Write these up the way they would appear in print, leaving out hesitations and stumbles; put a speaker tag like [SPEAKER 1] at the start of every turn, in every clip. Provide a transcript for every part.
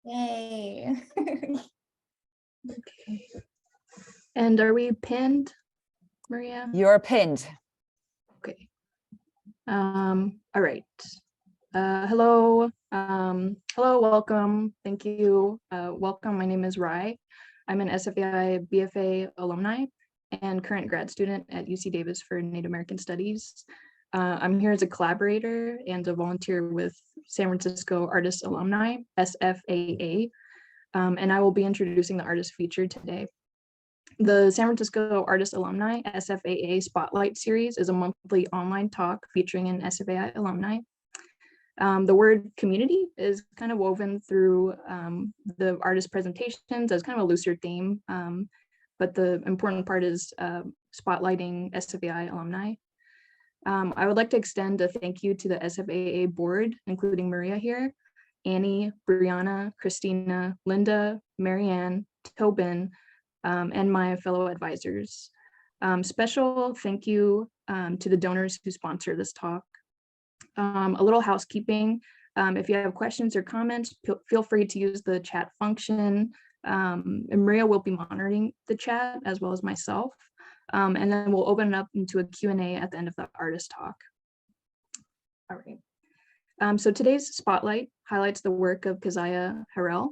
[SPEAKER 1] Yay.
[SPEAKER 2] Okay. And are we pinned, Maria?
[SPEAKER 3] You're pinned.
[SPEAKER 2] Okay. All right. Hello. Hello, welcome. Thank you. Welcome. My name is Rai. I'm an SFAA BFA alumni and current grad student at UC Davis for Native American Studies. I'm here as a collaborator and a volunteer with San Francisco Artists Alumni, SFAA, and I will be introducing the artist featured today. The San Francisco Artist Alumni SFAA Spotlight Series is a monthly online talk featuring an SFAA alumni. The word community is kind of woven through the artist presentations as kind of a looser theme, but the important part is spotlighting SFAA alumni. I would like to extend a thank you to the SFAA board, including Maria here, Annie, Brianna, Christina, Linda, Marianne, Tobin, and my fellow advisors. Special thank you to the donors who sponsor this talk. A little housekeeping. If you have questions or comments, feel free to use the chat function. And Maria will be monitoring the chat as well as myself. And then we'll open it up into a Q&A at the end of the artist talk. All right. So today's spotlight highlights the work of Kezia Harrell.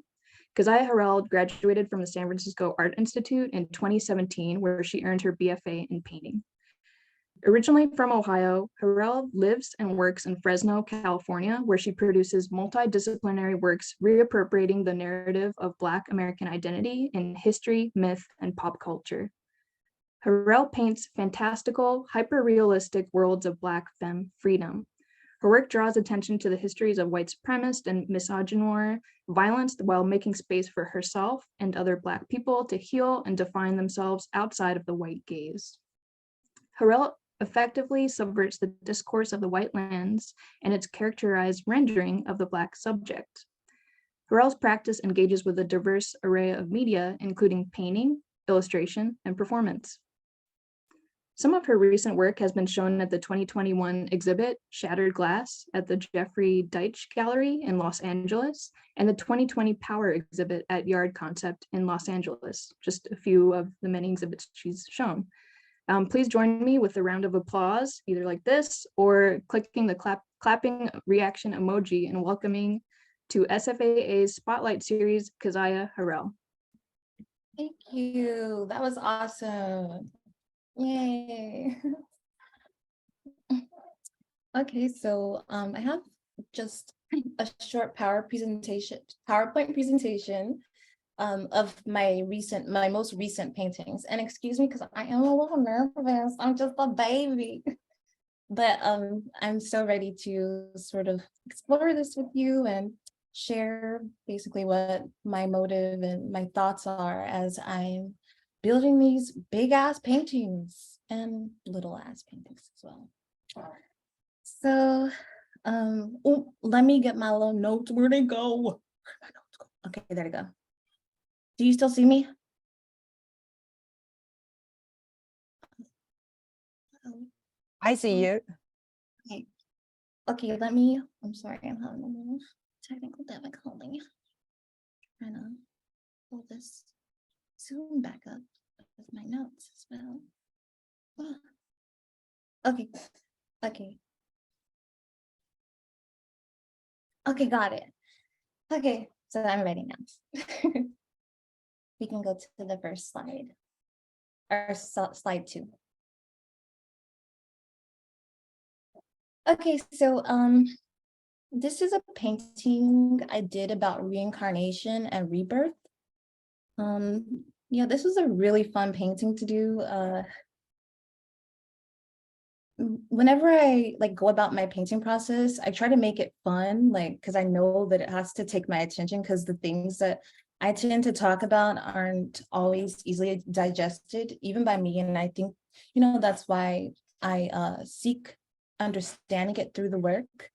[SPEAKER 2] Kezia Harrell graduated from the San Francisco Art Institute in 2017, where she earned her BFA in painting. Originally from Ohio, Harrell lives and works in Fresno, California, where she produces multidisciplinary works reappropriating the narrative of Black American identity in history, myth, and pop culture. Harrell paints fantastical, hyperrealistic worlds of Black femme freedom. Her work draws attention to the histories of white supremacist and misogynoir violence while making space for herself and other Black people to heal and define themselves outside of the white gaze. Harrell effectively subverts the discourse of the white lens and its characterized rendering of the Black subject. Harrell's practice engages with a diverse array of media, including painting, illustration, and performance. Some of her recent work has been shown at the 2021 exhibit Shattered Glass at the Jeffrey Deitch Gallery in Los Angeles and the 2020 Power exhibit at Yard Concept in Los Angeles, just a few of the many exhibits she's shown. Please join me with a round of applause, either like this or clicking the clapping reaction emoji and welcoming to SFAA's Spotlight Series, Kezia Harrell.
[SPEAKER 1] Thank you. That was awesome. Yay. Okay, so I have just a short PowerPoint presentation of my most recent paintings. And excuse me, because I am a little nervous. I'm just a baby. But I'm so ready to sort of explore this with you and share basically what my motive and my thoughts are as I'm building these big ass paintings and little ass paintings as well. So, let me get my little notes. Where'd they go? Okay, there they go. Do you still see me?
[SPEAKER 3] I see you.
[SPEAKER 1] Okay. Okay, I'm sorry, I'm having a little technical difficulty. Trying to pull this Zoom back up with my notes as well. Okay. Okay, got it. Okay, so I'm ready now. We can go to the first slide, or slide 2. Okay, so this is a painting I did about reincarnation and rebirth. Yeah, this was a really fun painting to do. Whenever I go about my painting process, I try to make it fun, because I know that it has to take my attention, because the things that I tend to talk about aren't always easily digested, even by me. And I think, that's why I seek understanding it through the work.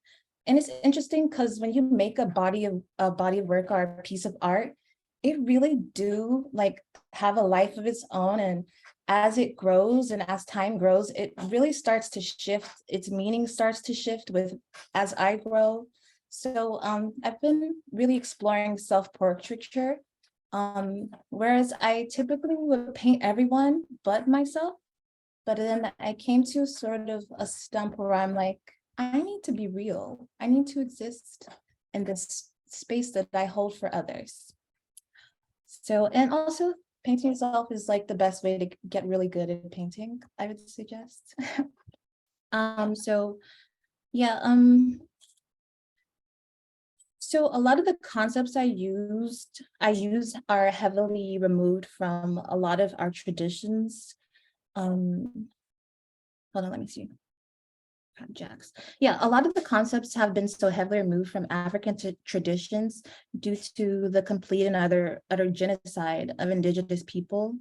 [SPEAKER 1] And it's interesting because when you make a body of work or a piece of art, it really do have a life of its own. And as it grows and as time grows, it really starts to shift. Its meaning starts to shift as I grow. So I've been really exploring self-portraiture, whereas I typically would paint everyone but myself. But then I came to sort of a stump where I'm like, I need to be real. I need to exist in this space that I hold for others. So, and also painting yourself is like the best way to get really good at painting, I would suggest. So yeah, so a lot of the concepts I use are heavily removed from a lot of our traditions. Hold on, let me see. Jacks. Yeah, a lot of the concepts have been so heavily removed from African traditions due to the complete and utter genocide of indigenous people.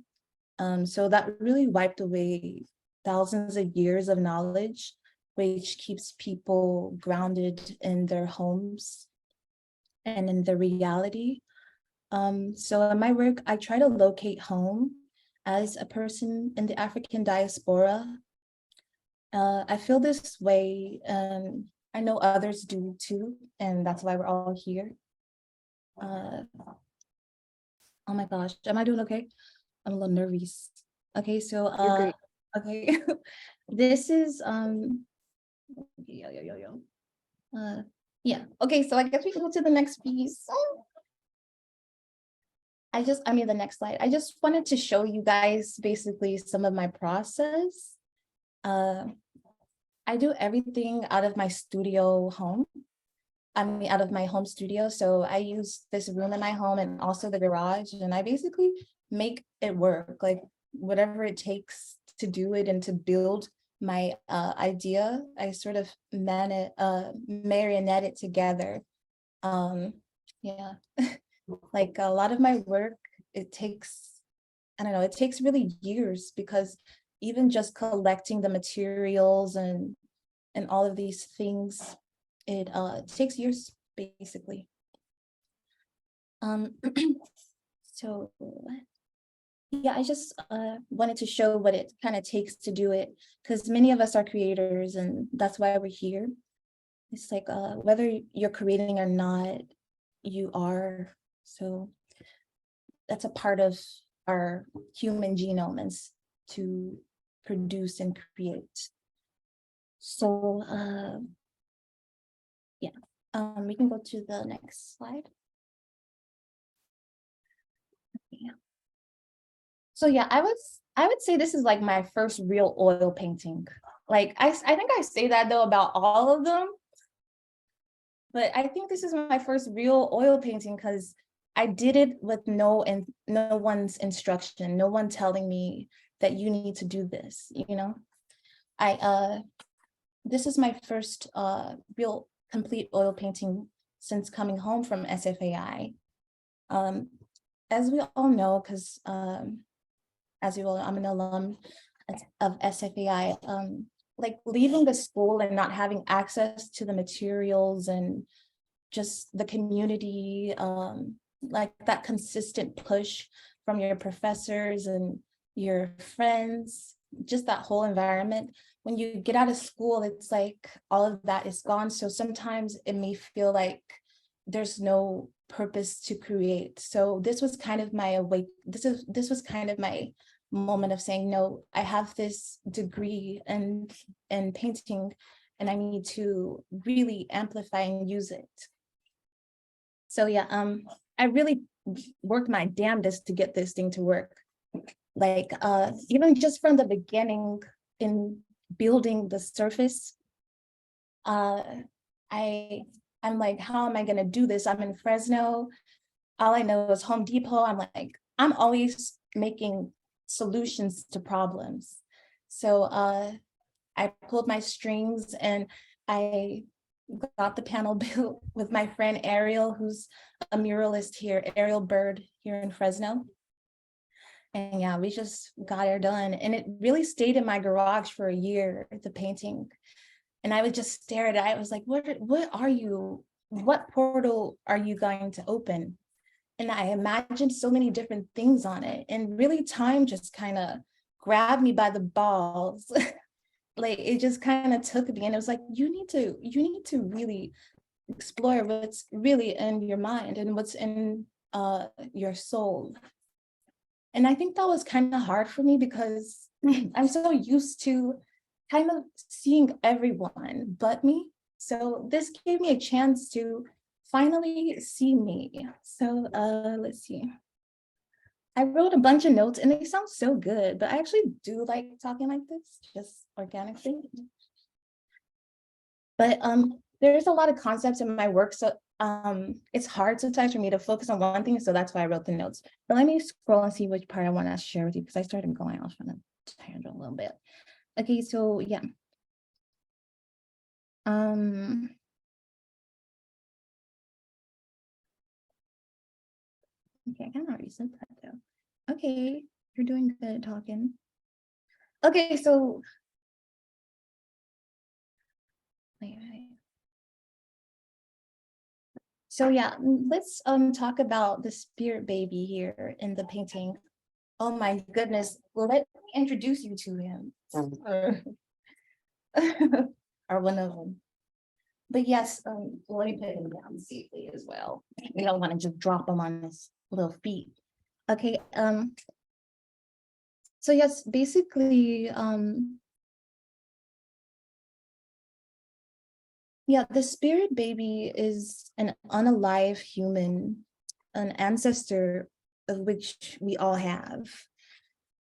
[SPEAKER 1] So that really wiped away thousands of years of knowledge, which keeps people grounded in their homes and in their reality. So in my work, I try to locate home as a person in the African diaspora. I feel this way, I know others do too, and that's why we're all here. Oh my gosh, am I doing okay? I'm a little nervous. Okay, so
[SPEAKER 2] You're great.
[SPEAKER 1] okay, this is yeah. Okay, so I guess we can go to the next piece. I mean the next slide. I just wanted to show you guys basically some of my process. I do everything out of my studio home. I mean, out of my home studio. So I use this room in my home and also the garage, and I basically make it work, like whatever it takes to do it and to build my idea. I sort of marionette it together. Yeah, like a lot of my work, it takes, I don't know, it takes really years because even just collecting the materials and all of these things, it takes years basically. So yeah, I just wanted to show what it kind of takes to do it, because many of us are creators and that's why we're here. It's like whether you're creating or not, you are. So that's a part of our human genome, is to produce and create. So yeah, we can go to the next slide. Yeah. So yeah, I would say this is like my first real oil painting. Like I think I say that though about all of them, but I think this is my first real oil painting because I did it with no one's instruction, no one telling me that you need to do this, you know. This is my first real complete oil painting since coming home from SFAI. As we all know, because as you all know, I'm an alum of SFAI, like leaving the school and not having access to the materials and just the community, like that consistent push from your professors and your friends, just that whole environment. When you get out of school, it's like all of that is gone. So sometimes it may feel like there's no purpose to create. So this was kind of my this was kind of my moment of saying, no, I have this degree in painting and I need to really amplify and use it. So yeah, I really worked my damnedest to get this thing to work. Like even just from the beginning in building the surface, I'm like, how am I gonna do this? I'm in Fresno. All I know is Home Depot. I'm like, I'm always making solutions to problems. So I pulled my strings and I got the panel built with my friend Ariel, who's a muralist here, Ariel Bird here in Fresno. And yeah, we just got her done. And it really stayed in my garage for a year, the painting. And I would just stare at it. I was like, what are you, what portal are you going to open? And I imagined so many different things on it. And really time just kind of grabbed me by the balls. Like it just kind of took me and it was like, you need to really explore what's really in your mind and what's in your soul. And I think that was kind of hard for me because I'm so used to kind of seeing everyone but me. So this gave me a chance to finally see me. So let's see. I wrote a bunch of notes and they sound so good, but I actually do like talking like this, just organically. But there's a lot of concepts in my work, so it's hard sometimes for me to focus on one thing, so that's why I wrote the notes. But let me scroll and see which part I want to share with you, because I started going off on a tangent a little bit. Okay, so yeah. Okay, I kind of already said that though. Okay, you're doing good talking. Okay, so wait. So yeah, let's talk about the spirit baby here in the painting. Oh my goodness, well, let me introduce you to him. Or one of them. But yes, let me put him down safely as well. We don't want to just drop him on his little feet. Okay, so yes, basically, yeah, the spirit baby is an unalive human, an ancestor of which we all have.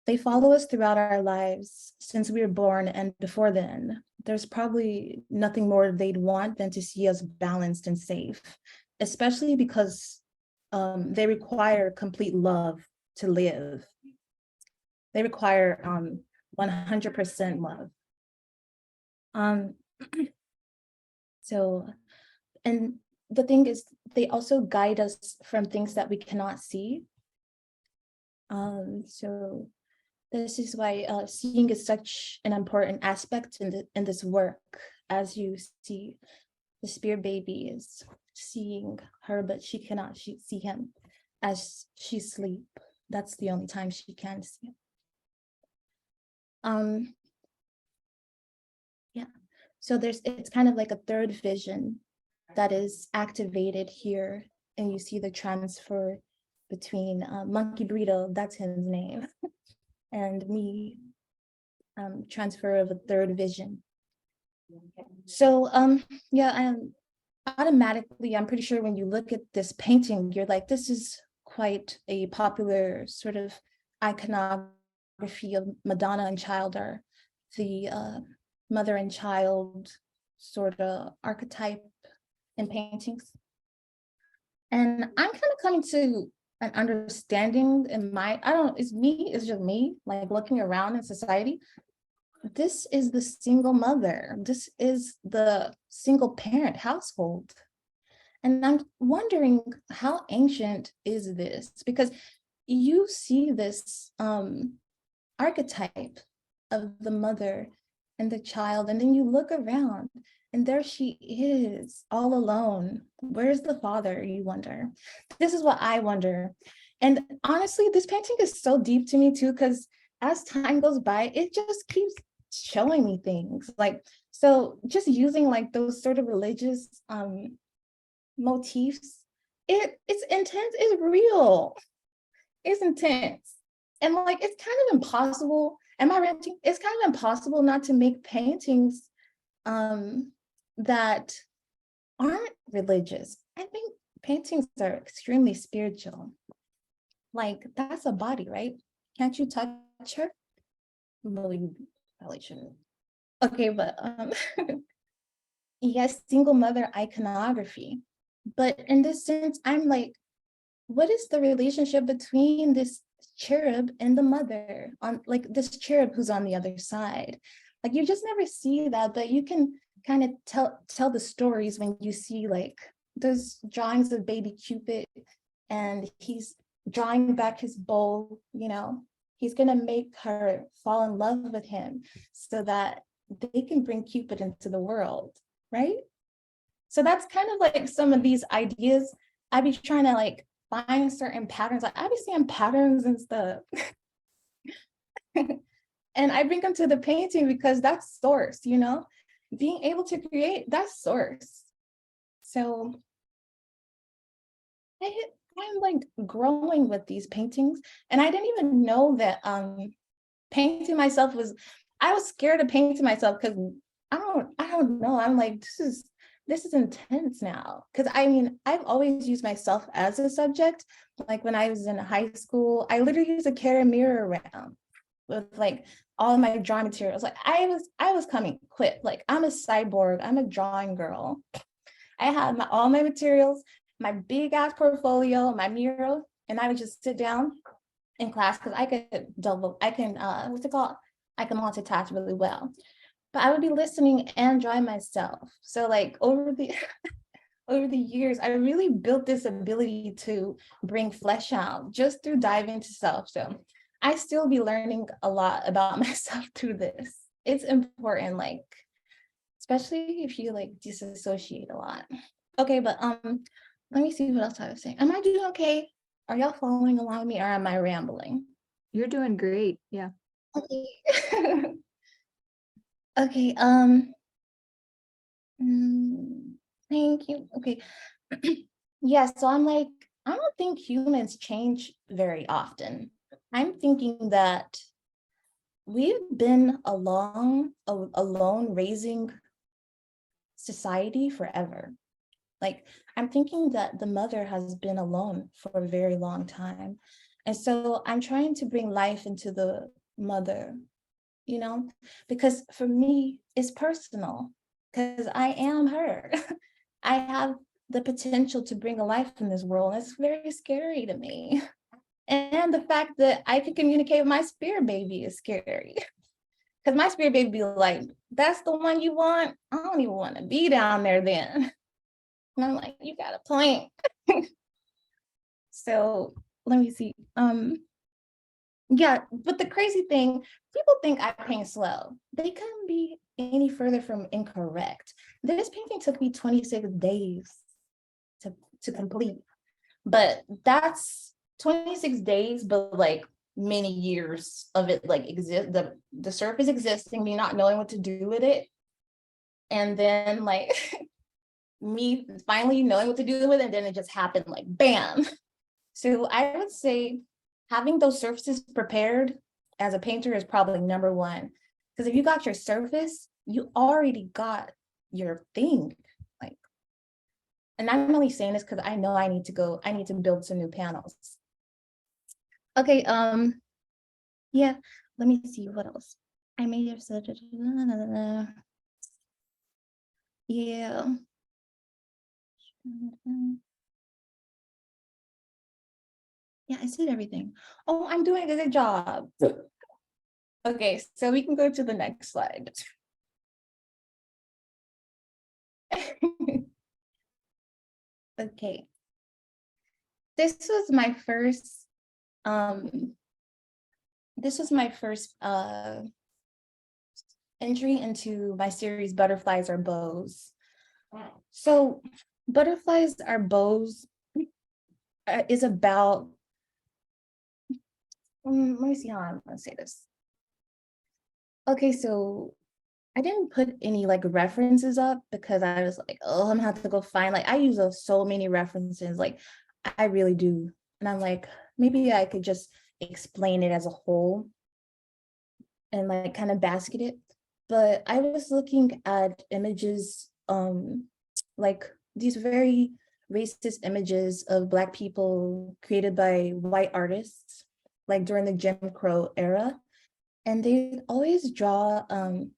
[SPEAKER 1] They follow us throughout our lives since we were born, and before then, there's probably nothing more they'd want than to see us balanced and safe, especially because they require complete love to live. They require 100% love. So, and the thing is, they also guide us from things that we cannot see. So this is why seeing is such an important aspect in this work. As you see, the spirit baby is seeing her, but she cannot see him as she asleep. That's the only time she can see him. Yeah. So it's kind of like a third vision that is activated here, and you see the transfer between Monkey Burrito, that's his name, and me, transfer of a third vision. So yeah, automatically, I'm pretty sure when you look at this painting, you're like, this is quite a popular sort of iconography of Madonna and child, or the mother and child sort of archetype in paintings. And I'm kind of coming to an understanding in it's just me, like looking around in society. This is the single mother. This is the single parent household. And I'm wondering, how ancient is this? Because you see this archetype of the mother and the child, and then you look around and there she is all alone. Where's the father, you wonder? This is what I wonder. And honestly, this painting is so deep to me too, because as time goes by, it just keeps showing me things. Like, so just using like those sort of religious motifs, it's intense, it's real, it's intense. And like, it's kind of impossible, am I ranting? It's kind of impossible not to make paintings that aren't religious. I think paintings are extremely spiritual. Like, that's a body, right? Can't you touch her? Well, you probably shouldn't. Okay, but yes, single mother iconography. But in this sense, I'm like, what is the relationship between this cherub and the mother, on like this cherub who's on the other side? Like, you just never see that, but you can kind of tell the stories when you see like those drawings of baby Cupid, and he's drawing back his bow, he's gonna make her fall in love with him so that they can bring Cupid into the world, right? So that's kind of like some of these ideas. I be trying to like find certain patterns. Like, I be seeing patterns and stuff. And I bring them to the painting because that's source, being able to create, that's source. So I'm like growing with these paintings, and I didn't even know that painting myself I was scared of painting myself because I don't know. I'm like, this is intense now. Because I mean, I've always used myself as a subject. Like when I was in high school, I literally used to carry a mirror around with like all of my drawing materials. Like I was coming equipped. Like I'm a cyborg, I'm a drawing girl. I had all my materials, my big ass portfolio, my mural, and I would just sit down in class because I can what's it called? I can multitask really well. But I would be listening and drawing myself. So like over the over the years, I really built this ability to bring flesh out just through diving into self. So I still be learning a lot about myself through this. It's important, like, especially if you like disassociate a lot. Okay, but let me see what else I was saying. Am I doing okay? Are y'all following along with me or am I rambling?
[SPEAKER 2] You're doing great. Yeah.
[SPEAKER 1] Okay. Okay, thank you. Okay. Yeah, so I'm like, I don't think humans change very often. I'm thinking that we've been alone raising society forever. Like, I'm thinking that the mother has been alone for a very long time. And so I'm trying to bring life into the mother, you know, because for me, it's personal, because I am her. I have the potential to bring a life in this world. And it's very scary to me. And the fact that I can communicate with my spirit baby is scary. Because my spirit baby be like, that's the one you want? I don't even want to be down there then. And I'm like, you got a point. So let me see. Yeah, but the crazy thing, people think I paint slow. They couldn't be any further from incorrect. This painting took me 26 days to complete, but that's 26 days, but like many years of it like exist, the surface existing, me not knowing what to do with it. And then like me finally knowing what to do with it, and then it just happened like bam. So I would say having those surfaces prepared as a painter is probably number one. Because if you got your surface, you already got your thing. Like, and I'm only saying this because I know I need to build some new panels. Okay, yeah, let me see what else. I may have said it. Yeah. Yeah, I said everything. Oh, I'm doing a good job. Okay, so we can go to the next slide. Okay. This was my first entry into my series Butterflies Are Bows. So Butterflies Are Bows is about let me see how I'm gonna say this. Okay, so I didn't put any like references up because I was like, oh, I'm gonna have to go find, like I use so many references, like I really do. And I'm like, maybe I could just explain it as a whole and like kind of basket it. But I was looking at images, like these very racist images of Black people created by white artists, like during the Jim Crow era. And they always draw, and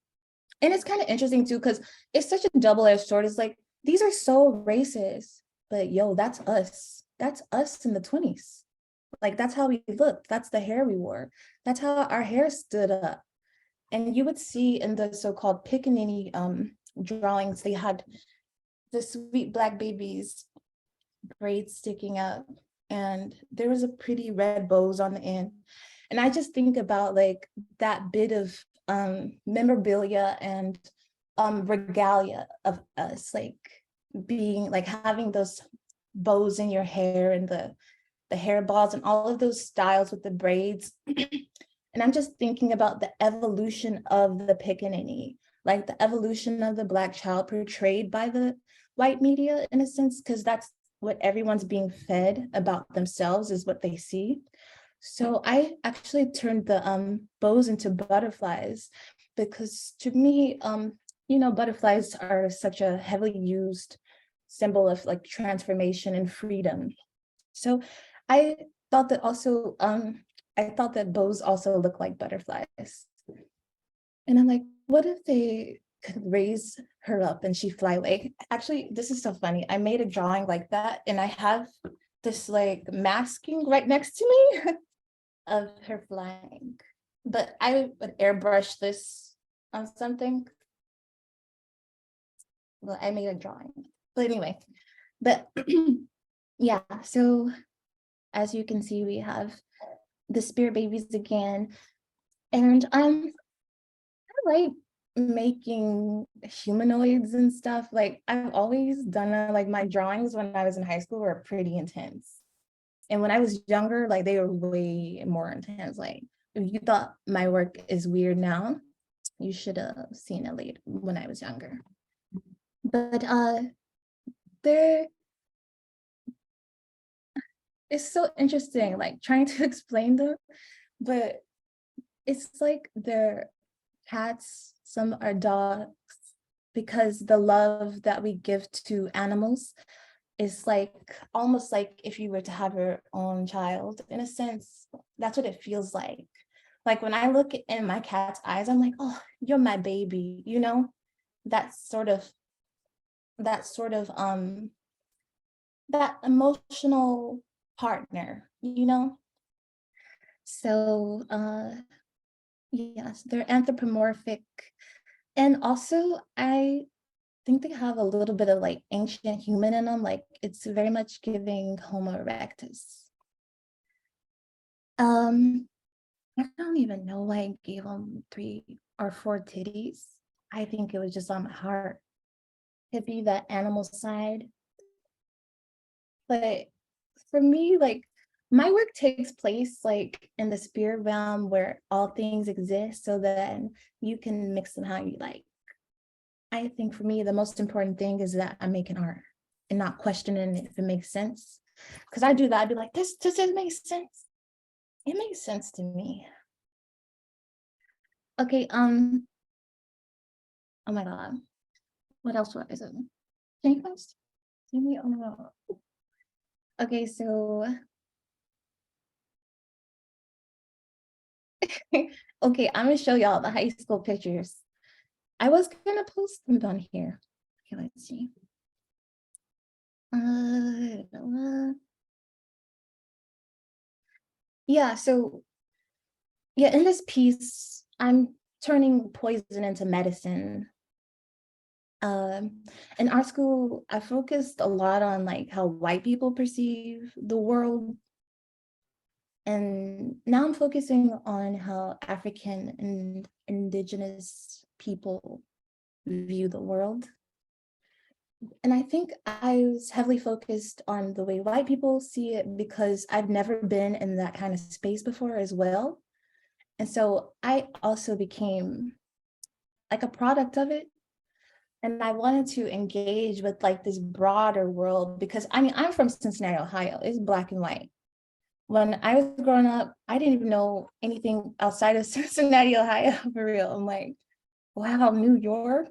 [SPEAKER 1] it's kind of interesting too, because it's such a double-edged sword. It's like, these are so racist, but yo, that's us. That's us in the 20s. Like, that's how we looked. That's the hair we wore. That's how our hair stood up. And you would see in the so-called pickaninny drawings, they had the sweet Black babies braids sticking up, and there was a pretty red bows on the end. And I just think about like that bit of memorabilia and regalia of us, like being like having those bows in your hair and the hair balls and all of those styles with the braids. And I'm just thinking about the evolution of the pickaninny, like the evolution of the Black child portrayed by the white media in a sense, because that's what everyone's being fed about themselves is what they see. So I actually turned the bows into butterflies because to me, butterflies are such a heavily used symbol of like transformation and freedom. So I thought that also, I thought that bows also look like butterflies. And I'm like, what if they could raise her up and she fly away? Actually, this is so funny. I made a drawing like that and I have this like masking right next to me of her flying. But I would airbrush this on something. Well, I made a drawing. But anyway, but yeah, so as you can see, we have the spirit babies again. And I like making humanoids and stuff. Like I've always done like my drawings when I was in high school were pretty intense. And when I was younger, like they were way more intense. Like if you thought my work is weird now, you should have seen it later when I was younger. But there it's so interesting, like trying to explain them, but it's like they're cats, some are dogs, because the love that we give to animals is like almost like if you were to have your own child in a sense. That's what it feels like. Like when I look in my cat's eyes, I'm like, oh, you're my baby, that sort of that sort of that emotional partner. So yes, they're anthropomorphic. And also I think they have a little bit of like ancient human in them. Like it's very much giving Homo erectus. I don't even know why I gave them 3 or 4 titties. I think it was just on my heart. Could be that animal side. But for me, like my work takes place like in the spirit realm where all things exist so that you can mix them how you like. I think for me, the most important thing is that I'm making art and not questioning if it makes sense. Because I do that, I'd be like, this doesn't make sense. It makes sense to me. Okay, oh my God. What else is it? Can you guys see me? Oh my God. Okay, so okay, I'm gonna show y'all the high school pictures. I was gonna post them down here. Okay, let's see. Yeah, so yeah, in this piece, I'm turning poison into medicine. In art school, I focused a lot on like how white people perceive the world. And now I'm focusing on how African and indigenous people view the world. And I think I was heavily focused on the way white people see it because I've never been in that kind of space before as well. And so I also became like a product of it. And I wanted to engage with like this broader world because I mean, I'm from Cincinnati, Ohio. It's black and white. When I was growing up, I didn't even know anything outside of Cincinnati, Ohio, for real. I'm like, wow, New York,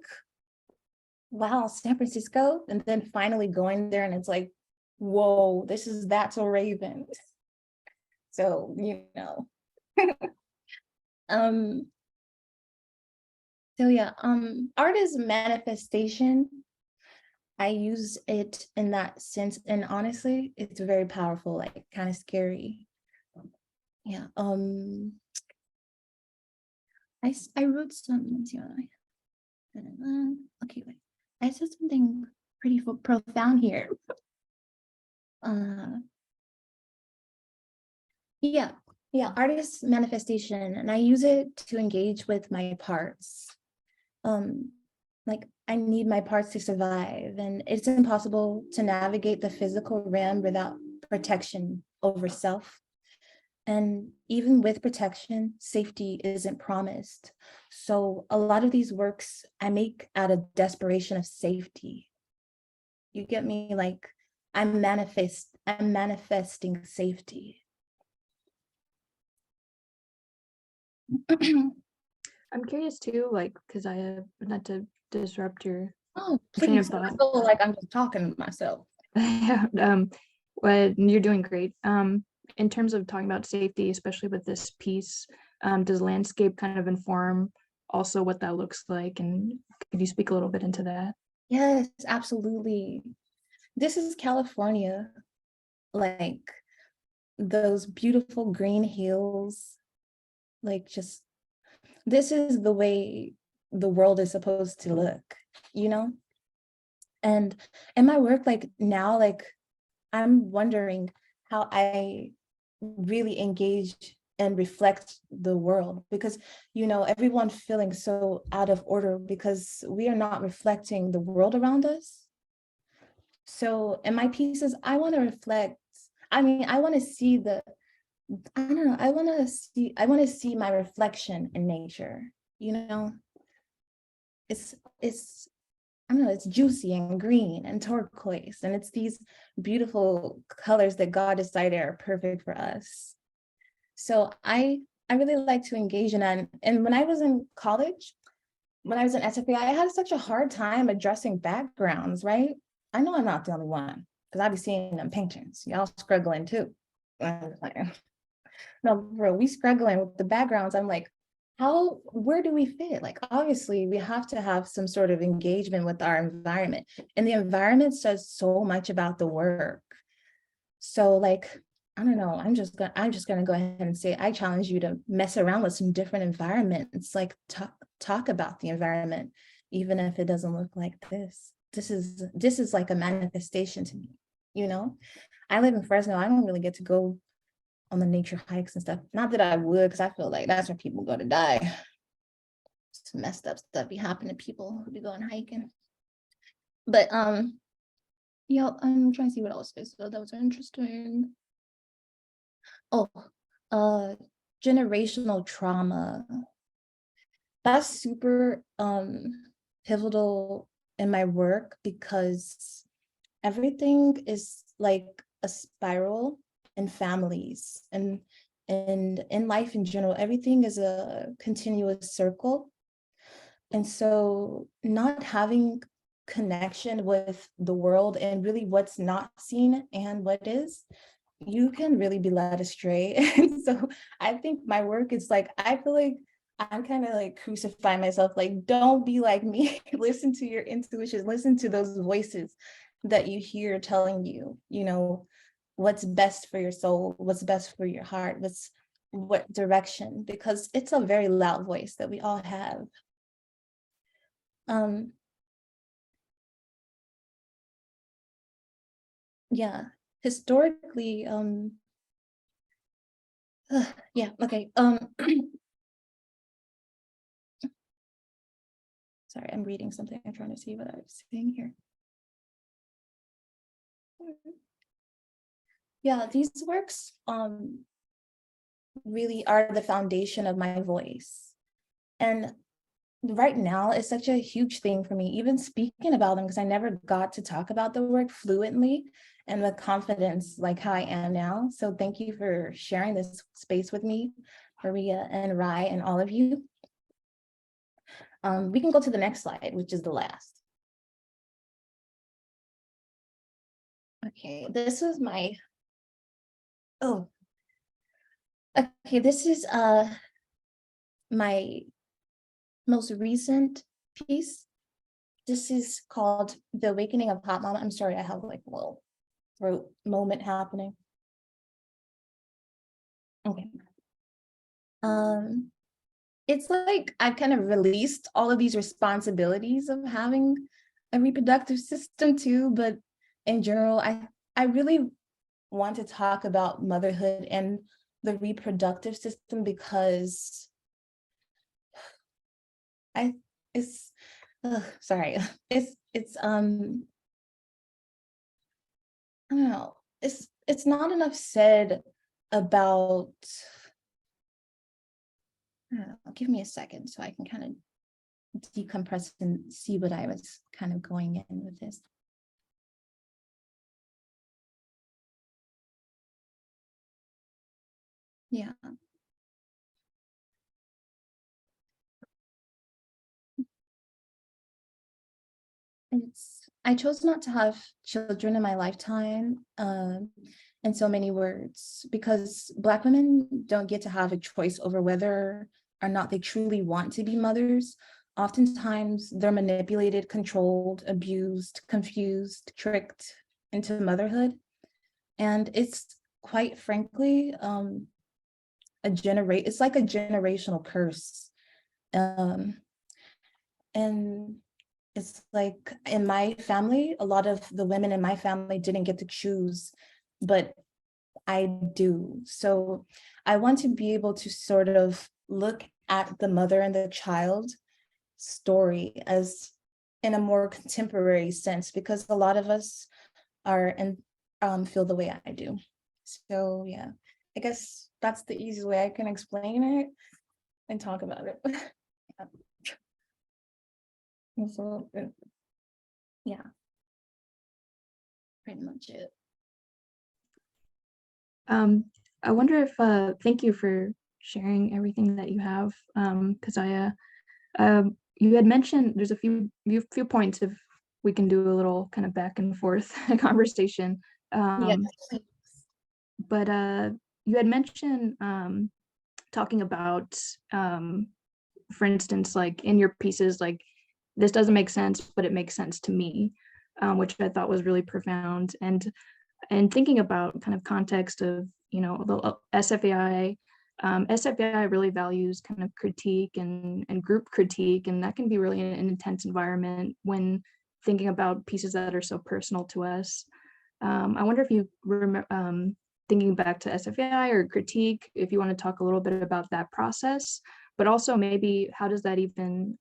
[SPEAKER 1] wow, San Francisco. And then finally going there and it's like, whoa, that's a Raven. So, um, so yeah, art is manifestation. I use it in that sense. And honestly, it's very powerful, like kind of scary. Yeah. I wrote some, let's see what okay, wait. I said something pretty profound here. Yeah, artist manifestation, and I use it to engage with my parts. Like I need my parts to survive, and it's impossible to navigate the physical realm without protection over self. And even with protection, safety isn't promised. So a lot of these works I make out of desperation of safety. You get me? Like I'm manifesting safety.
[SPEAKER 2] I'm curious too, like, because I have not to disrupt your
[SPEAKER 1] Oh,
[SPEAKER 2] train of
[SPEAKER 1] please. I
[SPEAKER 2] thought.
[SPEAKER 1] feel like I'm just talking to myself.
[SPEAKER 2] Yeah, well, you're doing great. In terms of talking about safety, especially with this piece, does landscape kind of inform also what that looks like? And could you speak a little bit into that?
[SPEAKER 1] Yes, absolutely. This is California, like those beautiful green hills, like just this is the way the world is supposed to look, you know? And in my work, like now, like I'm wondering how I really engage and reflect the world because, you know, everyone feeling so out of order because we are not reflecting the world around us. So in my pieces, I want to reflect, I mean, I want to see I don't know, I want to see my reflection in nature, you know? It's I don't know, it's juicy and green and turquoise, and it's these beautiful colors that God decided are perfect for us. So I really like to engage in that. And when I was in college, when I was in SFAA, I had such a hard time addressing backgrounds, right? I know I'm not the only one because I be seeing them paintings. Y'all struggling too. No, bro, we struggling with the backgrounds. I'm like, where do we fit? Like, obviously, we have to have some sort of engagement with our environment. And the environment says so much about the work. So, like, I don't know, I'm just gonna go ahead and say I challenge you to mess around with some different environments, like talk about the environment, even if it doesn't look like this. This is like a manifestation to me, you know? I live in Fresno. I don't really get to go on the nature hikes and stuff. Not that I would, because I feel like that's where people go to die. Some messed up stuff be happening to people who be going hiking. But yeah, I'm trying to see what else is that was interesting. Oh, uh generational trauma. That's super pivotal in my work because everything is like a spiral in families and in life in general, everything is a continuous circle. And so not having connection with the world and really what's not seen and what is, you can really be led astray. And so I think my work is like, I feel like I'm kind of like crucifying myself, like, don't be like me. Listen to your intuition, listen to those voices that you hear telling you, you know, what's best for your soul, what's best for your heart, what direction, because it's a very loud voice that we all have. Um, yeah, historically, yeah, okay. Sorry, I'm reading something. I'm trying to see what I was saying here. Yeah, these works really are the foundation of my voice. And right now it's such a huge thing for me, even speaking about them, because I never got to talk about the work fluently and with confidence like how I am now. So thank you for sharing this space with me, Maria and Rai and all of you. We can go to the next slide, which is the last. Okay, this is my, oh, okay, this is my most recent piece. This is called The Awakening of Hot Mama. I'm sorry, I have like a little throat moment happening. Okay. It's like I've kind of released all of these responsibilities of having a reproductive system too, but in general, I really want to talk about motherhood and the reproductive system because I it's sorry, it's I don't know, it's not enough said about I don't know, give me a second so I can kind of decompress and see what I was kind of going in with this. Yeah. I chose not to have children in my lifetime, in so many words, because Black women don't get to have a choice over whether or not they truly want to be mothers. Oftentimes, they're manipulated, controlled, abused, confused, tricked into motherhood. And it's quite frankly, it's like a generational curse. Um, and it's like in my family, a lot of the women in my family didn't get to choose, but I do. So I want to be able to sort of look at the mother and the child story as in a more contemporary sense, because a lot of us are and feel the way I do. So yeah, I guess that's the easiest way I can explain it and talk about it. So, yeah, pretty much it.
[SPEAKER 2] I wonder if thank you for sharing everything that you have, Keziah. You had mentioned there's a few points if we can do a little kind of back and forth conversation.
[SPEAKER 1] Yes.
[SPEAKER 2] But you had mentioned talking about, for instance, like in your pieces, like this doesn't make sense, but it makes sense to me, which I thought was really profound. And thinking about kind of context of, you know, the SFAI, SFAI really values kind of critique and group critique, and that can be really an intense environment when thinking about pieces that are so personal to us. I wonder if you remember, thinking back to SFAI or critique, if you want to talk a little bit about that process, but also maybe how does that even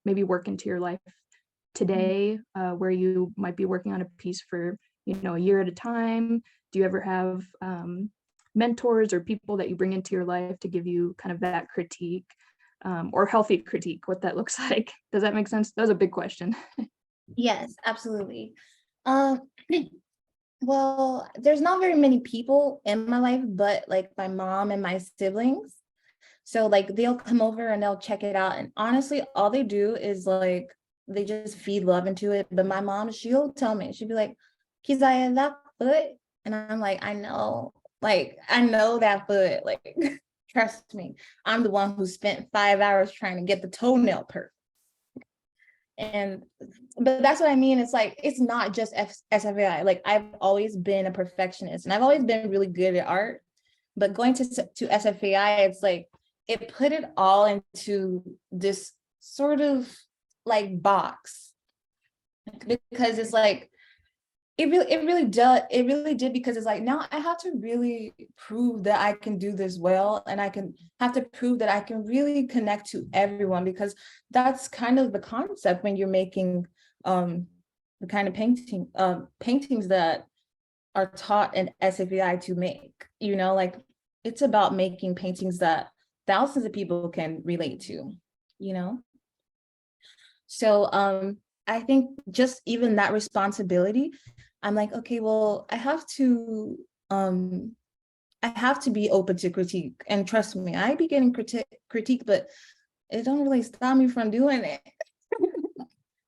[SPEAKER 2] maybe work into your life today, where you might be working on a piece for, you know, a year at a time? Do you ever have mentors or people that you bring into your life to give you kind of that critique, or healthy critique, what that looks like? Does that make sense? That was a big question.
[SPEAKER 1] Yes, absolutely. Um, well, there's not very many people in my life, but like my mom and my siblings. So like they'll come over and they'll check it out. And honestly, all they do is like they just feed love into it. But my mom, she'll tell me, she'll be like, Keziah, that foot. And I'm like, I know, like, I know that foot. Like, trust me, I'm the one who spent 5 hours trying to get the toenail perfect. And but that's what I mean. It's like it's not just SFAI. Like I've always been a perfectionist and I've always been really good at art. But going to SFAI, it's like it put it all into this sort of like box, because it's like it really did, because it's like now I have to really prove that I can do this well, and I can have to prove that I can really connect to everyone, because that's kind of the concept when you're making the kind of paintings that are taught in SFAI to make, you know, like it's about making paintings that thousands of people can relate to, you know. So I think just even that responsibility, I'm like, okay, well, I have to be open to critique. And trust me, I be getting critique, but it don't really stop me from doing it.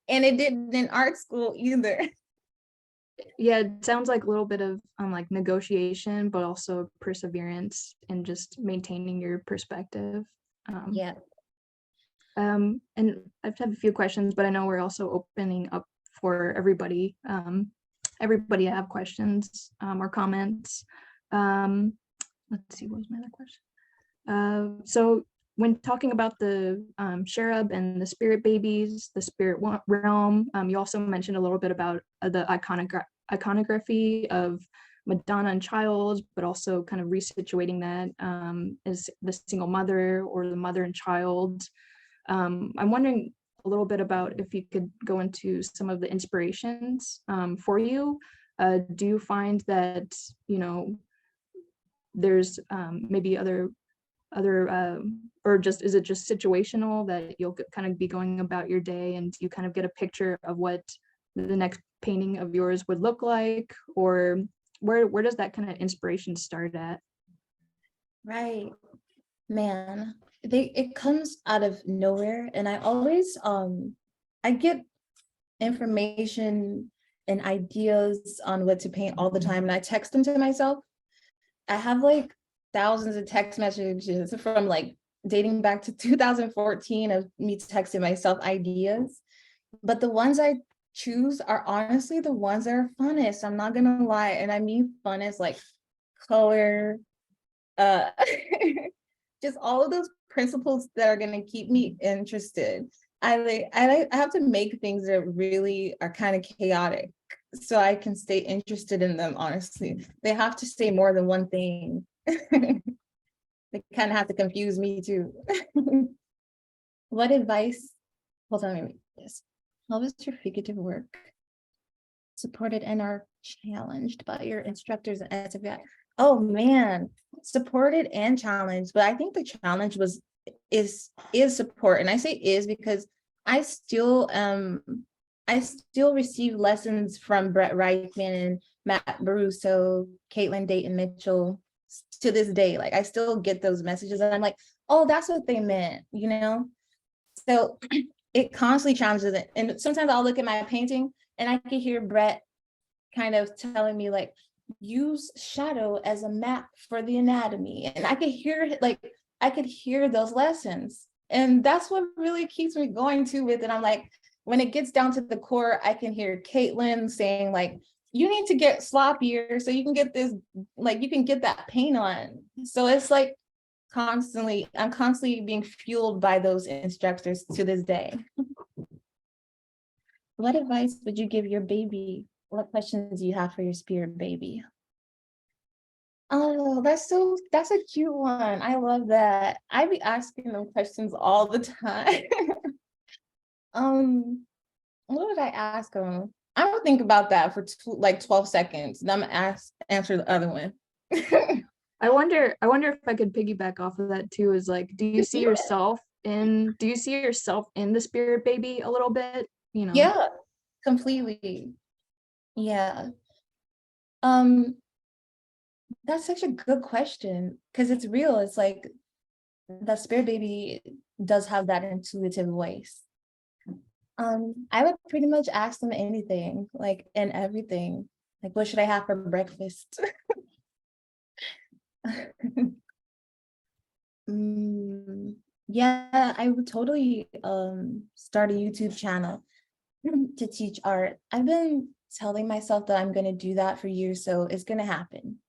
[SPEAKER 1] And it didn't in art school either.
[SPEAKER 2] Yeah, it sounds like a little bit of like negotiation, but also perseverance and just maintaining your perspective.
[SPEAKER 1] Yeah.
[SPEAKER 2] And I have a few questions, but I know we're also opening up for everybody. Everybody have questions or comments. Let's see, what was my other question? So when talking about the cherub and the spirit babies, the spirit realm, you also mentioned a little bit about the iconography of Madonna and child, but also kind of resituating that as the single mother or the mother and child. I'm wondering a little bit about if you could go into some of the inspirations for you. Do you find that, you know, there's maybe other or just is it just situational that you'll kind of be going about your day and you kind of get a picture of what the next painting of yours would look like, or where does that kind of inspiration start at?
[SPEAKER 1] Right. Man, it comes out of nowhere. And I always I get information and ideas on what to paint all the time. And I text them to myself. I have like thousands of text messages from like dating back to 2014 of me texting myself ideas. But the ones I choose are honestly the ones that are funnest. I'm not gonna lie. And I mean funnest like color, uh just all of those principles that are going to keep me interested. I have to make things that really are kind of chaotic so I can stay interested in them. Honestly, they have to say more than one thing. They kind of have to confuse me too. What advice? Hold on, wait. Yes. How was your figurative work supported and are challenged by your instructors at SFAA? Oh man, supported and challenged, but I think the challenge was is support, and I say is because I still receive lessons from Brett Reichman and Matt Baruso, Caitlin Dayton Mitchell to this day. Like I still get those messages, and I'm like, oh, that's what they meant, you know. So it constantly challenges it, and sometimes I'll look at my painting and I can hear Brett kind of telling me like, use shadow as a map for the anatomy. And I could hear like, I could hear those lessons. And that's what really keeps me going too with it. I'm like, when it gets down to the core, I can hear Caitlin saying like, you need to get sloppier so you can get this, like you can get that paint on. So it's like I'm constantly being fueled by those instructors to this day. What advice would you give your baby? What questions do you have for your spirit baby? Oh, that's a cute one. I love that. I be asking them questions all the time. What would I ask them? I don't think about that for like 12 seconds. Then I'm gonna answer the other one.
[SPEAKER 2] I wonder if I could piggyback off of that too, is like, do you see yourself in the spirit baby a little bit? You know?
[SPEAKER 1] Yeah, completely. Yeah. Um, that's such a good question because it's real. It's like the spirit baby does have that intuitive voice. I would pretty much ask them anything, like and everything. Like, what should I have for breakfast? Mm, yeah, I would totally start a YouTube channel to teach art. I've been telling myself that I'm gonna do that for years, so it's gonna happen.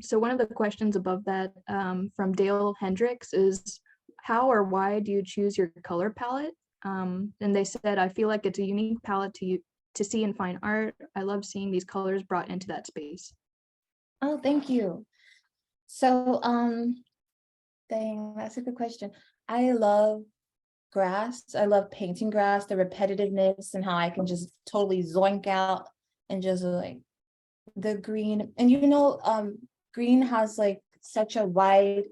[SPEAKER 2] So one of the questions above that from Dale Hendricks is, how or why do you choose your color palette? And they said, I feel like it's a unique palette to see in fine art. I love seeing these colors brought into that space.
[SPEAKER 1] Oh, thank you. So, dang, that's a good question. I love grass. I love painting grass, the repetitiveness and how I can just totally zoink out and just like the green. And green has like such a wide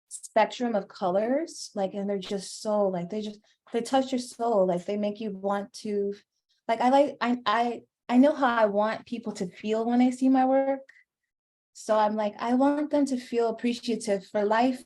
[SPEAKER 1] spectrum of colors, like, and they're just so like they touch your soul, like they make you want to, like I know how I want people to feel when they see my work. So I'm like, I want them to feel appreciative for life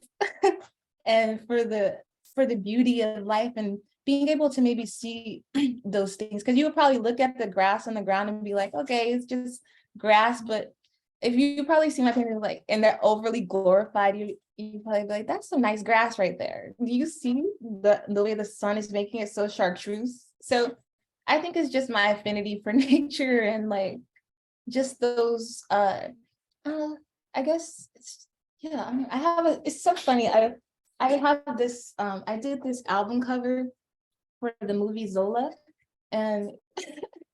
[SPEAKER 1] and for the beauty of life and being able to maybe see those things. Because you would probably look at the grass on the ground and be like, okay, it's just grass. But if you probably see my paintings like and they're overly glorified, you probably be like, that's some nice grass right there. Do you see the way the sun is making it so chartreuse? So I think it's just my affinity for nature and like just those I guess it's, yeah, I mean, it's so funny. I have this, I did this album cover for the movie Zola, and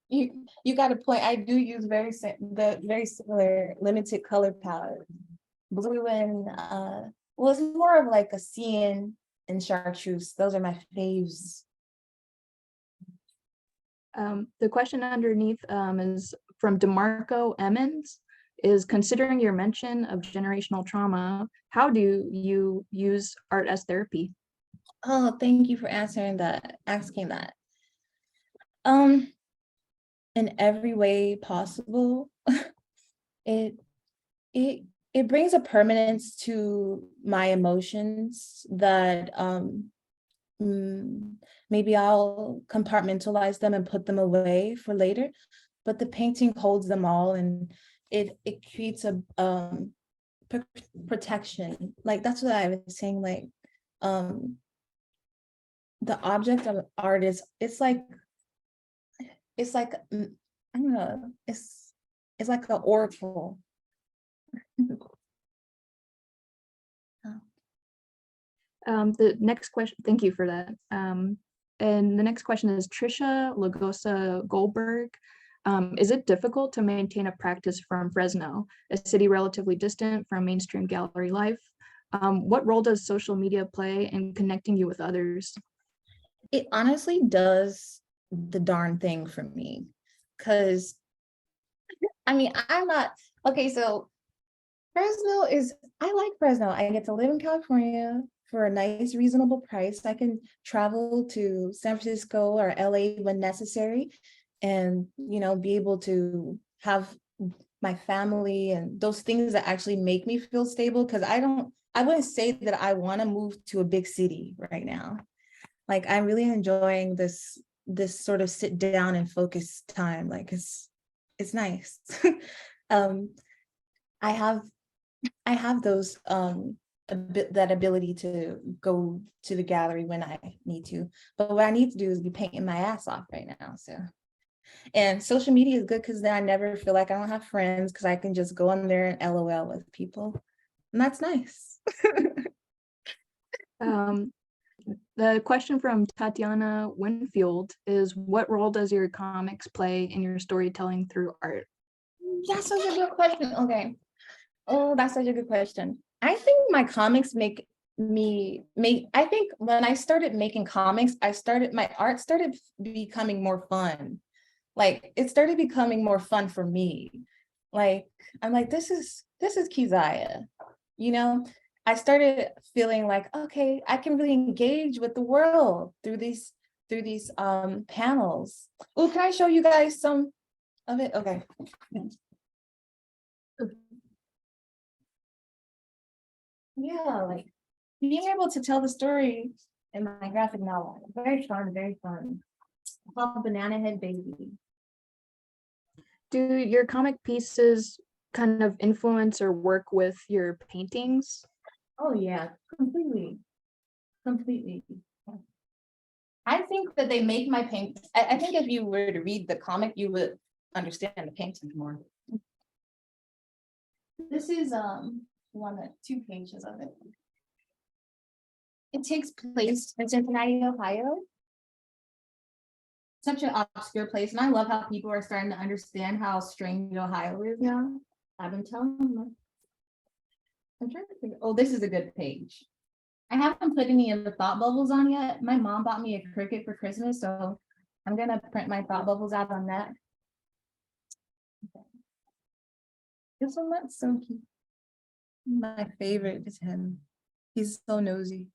[SPEAKER 1] you got a point. I do use the very similar limited color palette, blue and well, it's more of like a cyan and chartreuse. Those are my faves.
[SPEAKER 2] The question underneath is from DeMarco Emmons, is, considering your mention of generational trauma, how do you use art as therapy?
[SPEAKER 1] Oh, thank you for asking that. Um, in every way possible. It it brings a permanence to my emotions that maybe I'll compartmentalize them and put them away for later, but the painting holds them all, and it creates a protection. Like that's what I was saying, like the object of art is, it's like I don't know, it's like an oracle.
[SPEAKER 2] The next question, thank you for that. And the next question is Trisha Lagosa Goldberg. Is it difficult to maintain a practice from Fresno, a city relatively distant from mainstream gallery life? What role does social media play in connecting you with others?
[SPEAKER 1] It honestly does the darn thing for me, because I mean, I'm not, okay, so Fresno is, I like Fresno. I get to live in California for a nice, reasonable price. I can travel to San Francisco or LA when necessary, and, you know, be able to have my family and those things that actually make me feel stable. Because I wouldn't say that I want to move to a big city right now. Like, I'm really enjoying this sort of sit down and focus time. Like, it's nice. I have those that ability to go to the gallery when I need to, but what I need to do is be painting my ass off right now. So, and social media is good because then I never feel like I don't have friends, because I can just go on there and LOL with people, and that's nice.
[SPEAKER 2] The question from Tatiana Winfield is, what role does your comics play in your storytelling through art?
[SPEAKER 1] That's such a good question. Okay. Oh, that's such a good question. I think my comics I think when I started making comics, my art started becoming more fun. Like, it started becoming more fun for me. Like, I'm like, this is Kezia, you know? I started feeling like, okay, I can really engage with the world through these panels. Oh, can I show you guys some of it? Okay. Yeah, like being able to tell the story in my graphic novel. Very fun, very fun. Called Banana Head Baby.
[SPEAKER 2] Do your comic pieces kind of influence or work with your paintings?
[SPEAKER 1] Oh yeah, completely. Completely. I think that they make my paint. I think if you were to read the comic, you would understand the painting more. This is two pages of it. It takes place in Cincinnati, Ohio. Such an obscure place, and I love how people are starting to understand how strange Ohio is now. I've been telling them. I'm trying to figure. Oh, this is a good page. I haven't put any of the thought bubbles on yet. My mom bought me a Cricut for Christmas, so I'm gonna print my thought bubbles out on that. This one, that's so cute. My favorite is him. He's so nosy.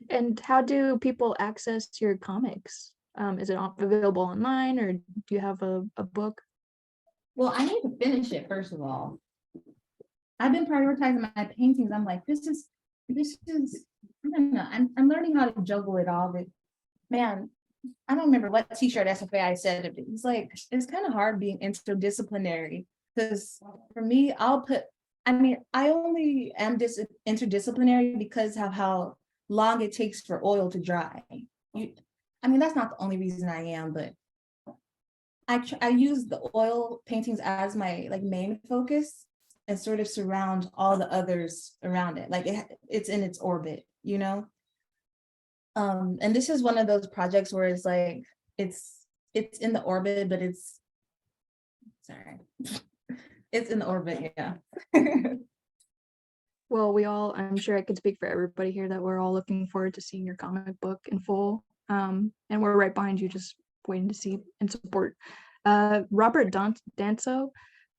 [SPEAKER 2] And how do people access your comics? Is it available online, or do you have a book?
[SPEAKER 1] Well, I need to finish it first of all. I've been prioritizing my paintings. I'm like, this is, I don't know. I'm learning how to juggle it all, but man, I don't remember what t-shirt SFAA said it. It's like, it's kind of hard being interdisciplinary, because for me, I only am interdisciplinary because of how long it takes for oil to dry. That's not the only reason I am, but I use the oil paintings as my like main focus, and sort of surround all the others around it. Like it's in its orbit, you know? And this is one of those projects where it's like, it's in the orbit, but it's in the orbit, yeah.
[SPEAKER 2] Well, I'm sure I could speak for everybody here that we're all looking forward to seeing your comic book in full. And we're right behind you, just waiting to see and support. Robert Danso,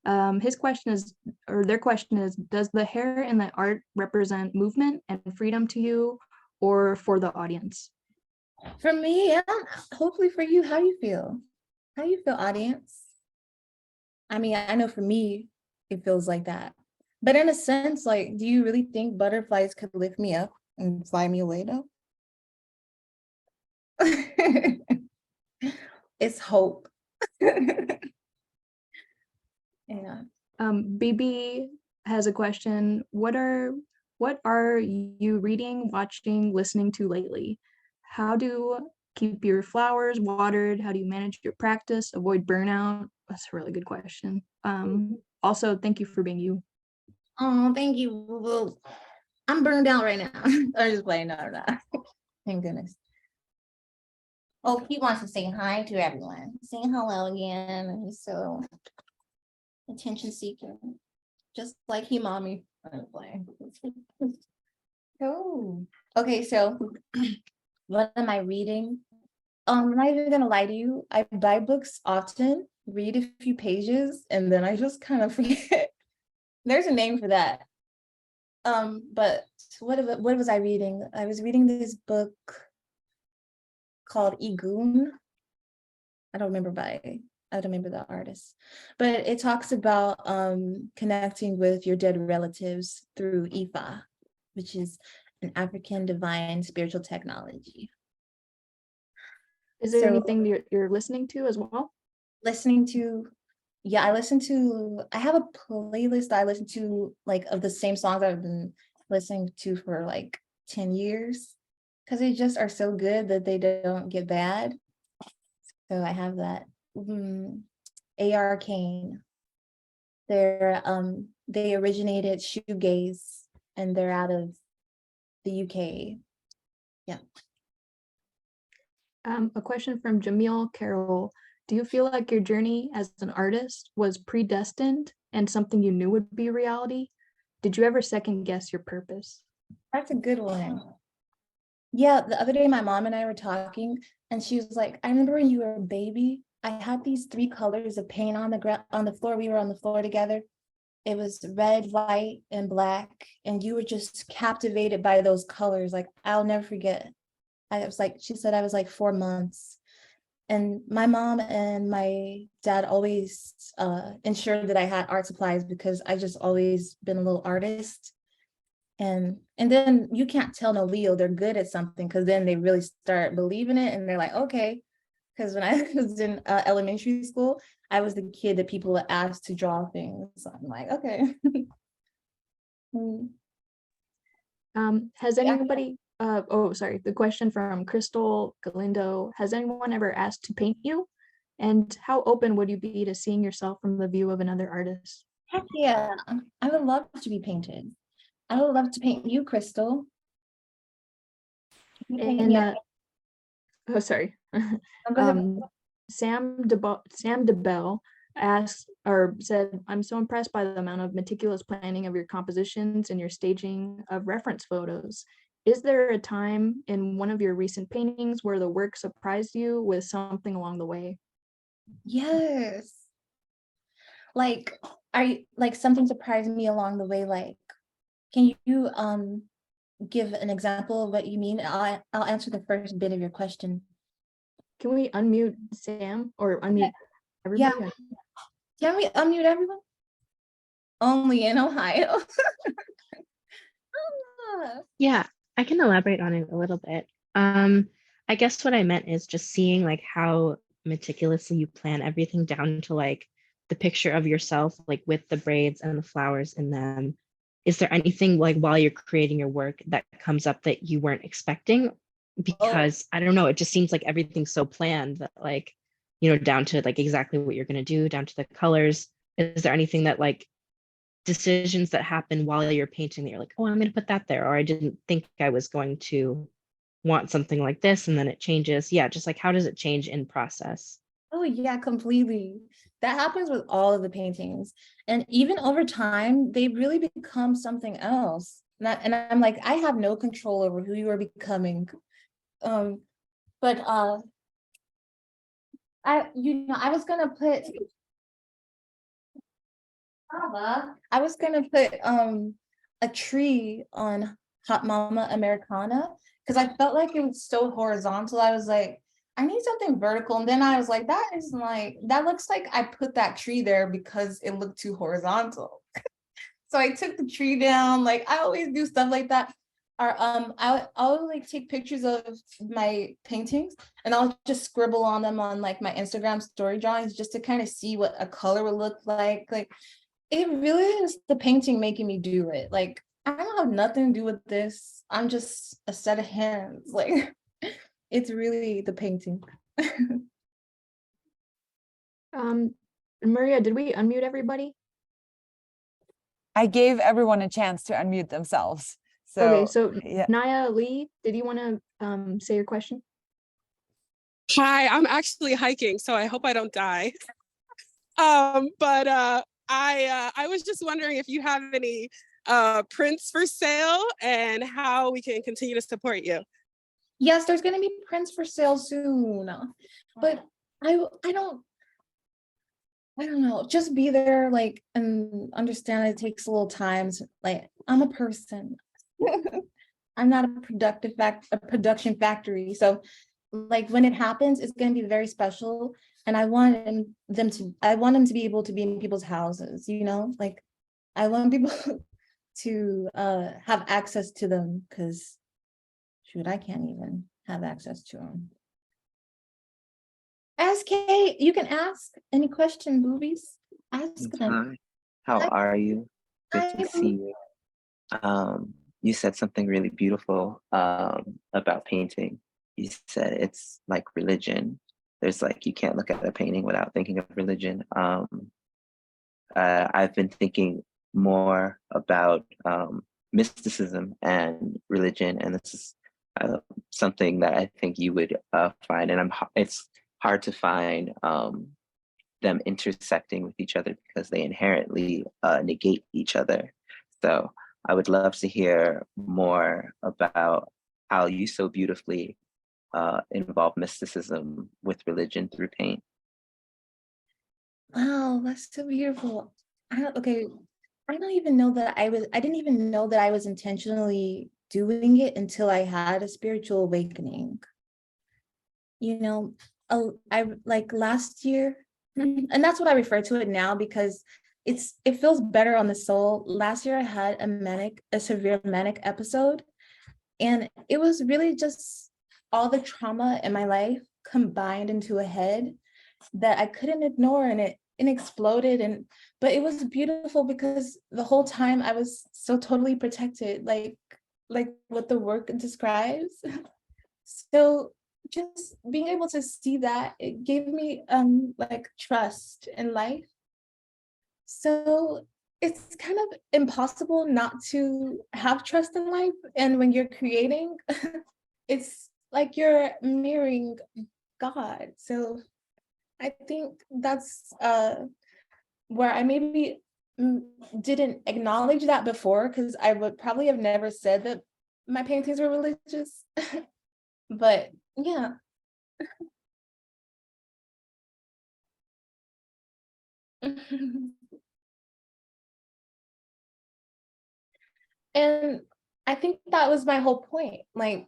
[SPEAKER 2] their question is, does the hair in the art represent movement and freedom to you, or for the audience?
[SPEAKER 1] For me, yeah. Hopefully for you, how you feel, audience? I mean, I know for me, it feels like that. But in a sense, like, do you really think butterflies could lift me up and fly me away though? It's hope. Yeah.
[SPEAKER 2] BB has a question. What are you reading, watching, listening to lately? How do keep your flowers watered? How do you manage your practice, avoid burnout? That's a really good question. Also, thank you for being you.
[SPEAKER 1] Oh, thank you. Well, I'm burned out right now. I'm just playing. No. Thank goodness. Oh, he wants to say hi to everyone. Saying hello again. He's so attention seeking. Just like he mommy. I'm playing. Oh. Okay, so what am I reading? I'm not even gonna lie to you. I buy books often, read a few pages, and then I just kind of forget. There's a name for that. But what was I reading? I was reading this book called Igun. I don't remember the artist, but it talks about connecting with your dead relatives through Ifa, which is an African divine spiritual technology.
[SPEAKER 2] Is there
[SPEAKER 1] So
[SPEAKER 2] anything you're listening to as well?
[SPEAKER 1] listening to, yeah, I have a playlist I listen to, like, of the same songs I've been listening to for like 10 years, because they just are so good that they don't get bad. So I have that. A.R. Kane. They originated shoegaze and they're out of the UK. Yeah.
[SPEAKER 2] A question from Jamil Carroll. Do you feel like your journey as an artist was predestined and something you knew would be reality? Did you ever second guess your purpose?
[SPEAKER 1] That's a good one. Yeah, the other day my mom and I were talking and she was like, I remember when you were a baby, I had these 3 colors of paint on the ground, on the floor. We were on the floor together. It was red, white, and black. And you were just captivated by those colors. Like, I'll never forget. She said I was like 4 months. And my mom and my dad always ensured that I had art supplies because I just always been a little artist. And then you can't tell no Leo they're good at something because then they really start believing it and they're like, okay. Because when I was in elementary school, I was the kid that people would ask to draw things. So I'm like, okay.
[SPEAKER 2] Has anybody, sorry, the question from Crystal Galindo, has anyone ever asked to paint you? And how open would you be to seeing yourself from the view of another artist?
[SPEAKER 1] Heck yeah, I would love to be painted. I would love to paint you, Crystal.
[SPEAKER 2] And sorry. Sam DeBell asked or said, I'm so impressed by the amount of meticulous planning of your compositions and your staging of reference photos. Is there a time in one of your recent paintings where the work surprised you with something along the way?
[SPEAKER 1] Yes. Like, something surprised me along the way? Like, can you give an example of what you mean? I'll answer the first bit of your question.
[SPEAKER 2] Can we unmute Sam or unmute everybody?
[SPEAKER 1] Yeah. Can we unmute everyone? Only in Ohio.
[SPEAKER 4] Yeah, I can elaborate on it a little bit. I guess what I meant is just seeing like how meticulously you plan everything down to like the picture of yourself, like with the braids and the flowers in them. Is there anything like while you're creating your work that comes up that you weren't expecting? Because I don't know, it just seems like everything's so planned that like, down to like exactly what you're gonna do, down to the colors. Is there anything that like decisions that happen while you're painting that you're like, oh, I'm going to put that there, or I didn't think I was going to want something like this, and then it changes? Yeah, just like how does it change in process?
[SPEAKER 1] Oh yeah, completely. That happens with all of the paintings. And even over time, they really become something else. And I'm like, I have no control over who you are becoming. But I was gonna put a tree on Hot Mama Americana because I felt like it was so horizontal. I was like, I need something vertical. And then I was like, that looks like I put that tree there because it looked too horizontal. So I took the tree down. Like I always do stuff like that. Or I'll like take pictures of my paintings and I'll just scribble on them on like my Instagram story drawings just to kind of see what a color would look like. Like it really is the painting making me do it. Like I don't have nothing to do with this. I'm just a set of hands. Like it's really the painting.
[SPEAKER 2] Maria, did we unmute everybody?
[SPEAKER 3] I gave everyone a chance to unmute themselves.
[SPEAKER 2] Okay,
[SPEAKER 3] So
[SPEAKER 2] so
[SPEAKER 3] yeah.
[SPEAKER 2] Naya Lee, did you want to say your question?
[SPEAKER 5] Hi, I'm actually hiking, so I hope I don't die. I was just wondering if you have any prints for sale and how we can continue to support you.
[SPEAKER 1] Yes, there's gonna be prints for sale soon, but I don't know, just be there, like, and understand it takes a little time. Like, I'm a person. I'm not a production factory. So like when it happens, it's gonna be very special. And I want them to be able to be in people's houses, you know? Like I want people to have access to them because shoot, I can't even have access to them. Ask Kate, you can ask any question, boobies. Ask them.
[SPEAKER 6] Hi, how
[SPEAKER 1] Hi.
[SPEAKER 6] are you? Good
[SPEAKER 1] Hi.
[SPEAKER 6] to see you. You said something really beautiful about painting. You said it's like religion. There's like, you can't look at a painting without thinking of religion. I've been thinking more about mysticism and religion, and this is something that I think you would find, and it's hard to find them intersecting with each other because they inherently negate each other. So I would love to hear more about how you so beautifully involve mysticism with religion through paint.
[SPEAKER 1] Wow, that's so beautiful. Okay, I don't even know that I didn't even know that I was intentionally doing it until I had a spiritual awakening. You know, I like last year, and that's what I refer to it now because it feels better on the soul. Last year I had a severe manic episode, and it was really just all the trauma in my life combined into a head that I couldn't ignore, and it exploded. But it was beautiful because the whole time I was so totally protected, like what the work describes. So just being able to see that, it gave me like trust in life. So it's kind of impossible not to have trust in life. And when you're creating, it's like you're mirroring God. So I think that's where I maybe didn't acknowledge that before, because I would probably have never said that my paintings were religious. But yeah. And I think that was my whole point. Like,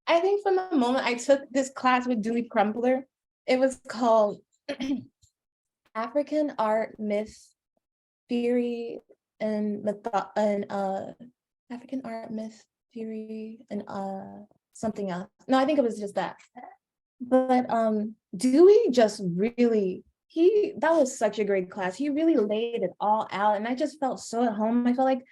[SPEAKER 1] I think from the moment I took this class with Dewey Crumpler, it was called African Art, Myth, Theory, and African Art, Myth, Theory, and something else. No, I think it was just that. But Dewey just really, that was such a great class. He really laid it all out, and I just felt so at home. I felt like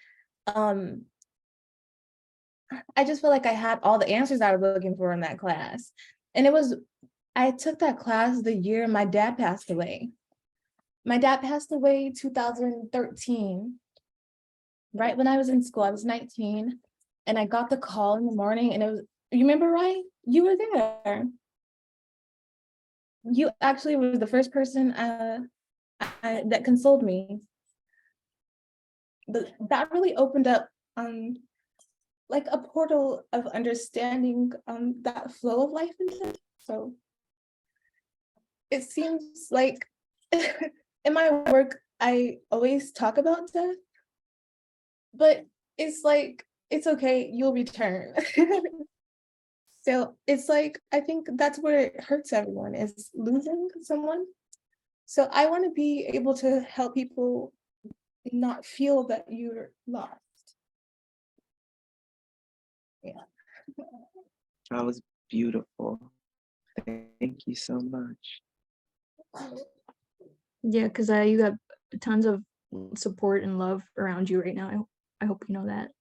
[SPEAKER 1] I just felt like I had all the answers I was looking for in that class. And I took that class the year my dad passed away. My dad passed away 2013, right when I was in school. I was 19, and I got the call in the morning, and you remember, right? You were there. You actually were the first person that consoled me. That really opened up like a portal of understanding that flow of life and stuff. So it seems like in my work, I always talk about death, but it's like, it's okay, you'll return. So it's like, I think that's where it hurts everyone, is losing someone. So I want to be able to help people not feel that you're lost. Yeah.
[SPEAKER 6] That was beautiful. Thank you so much.
[SPEAKER 2] Yeah, because you have tons of support and love around you right now. I hope you know that.